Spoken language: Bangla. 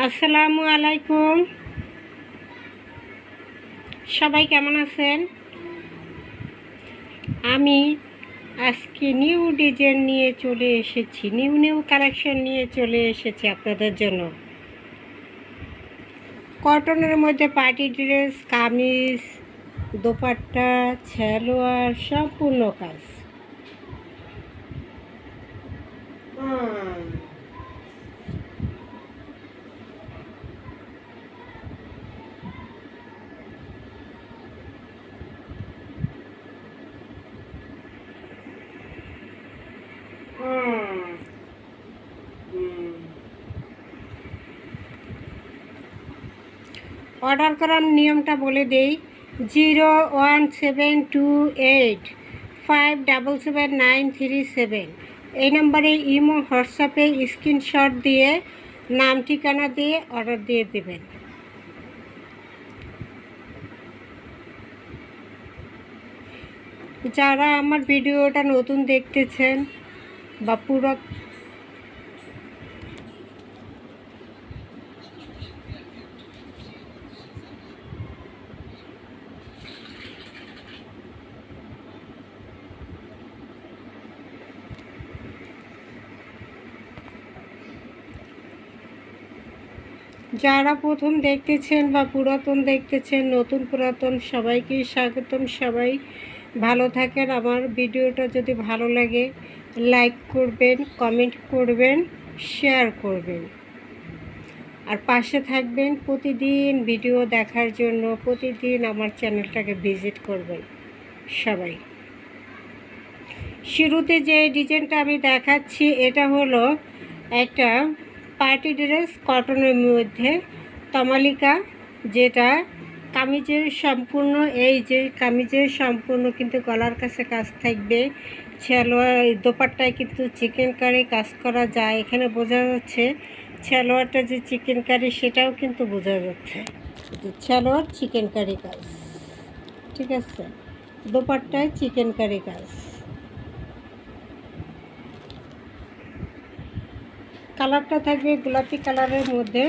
আসসালামু আলাইকুম। সবাই কেমন আছেন? আমি আজকে নিউ ডিজাইন নিয়ে চলে এসেছি, নিউ কালেকশন নিয়ে চলে এসেছি আপনাদের জন্য। কটনের মধ্যে পার্টি ড্রেস, কামিজ, দোপাট্টা, সালোয়ার সম্পূর্ণ কাজ। অর্ডার করার নিয়মটা বলে দেই। 01728577937 এই নম্বরে ইমো হোয়াটসঅ্যাপে স্ক্রিনশট দিয়ে নাম ঠিকানা দিয়ে অর্ডার দিয়ে দেবেন। যারা আমার ভিডিওটা নতুন দেখতেছেন বা পুরো যারা প্রথম দেখতেছেন বা পুরাতন দেখতেছেন, নতুন পুরাতন সবাইকেই স্বাগতম। সবাই ভালো থাকেন। আমার ভিডিওটা যদি ভালো লাগে লাইক করবেন, কমেন্ট করবেন, শেয়ার করবেন, আর পাশে থাকবেন। প্রতিদিন ভিডিও দেখার জন্য প্রতিদিন আমার চ্যানেলটাকে ভিজিট করবেন সবাই। শুরুতে যে ডিজাইনটা আমি দেখাচ্ছি এটা হলো একটা পার্টি ড্রেস কটনের মধ্যে তমালিকা, যেটা কামিজের সম্পূর্ণ, এই যে কামিজের সম্পূর্ণ কিন্তু গলার কাছে কাজ থাকবে। সালোয়ার দোপাট্টায় কিন্তু চিকেন কারি কাজ করা যায়, এখানে বোঝা যাচ্ছে। সালোয়ারটা যে চিকেন কারি সেটাও কিন্তু বোঝা যাচ্ছে, সালোয়ার চিকেন কারি কাজ, ঠিক আছে। দোপাট্টায় চিকেন কারি কাজ। কালারটা থাকবে গোলাপি কালারের মধ্যে।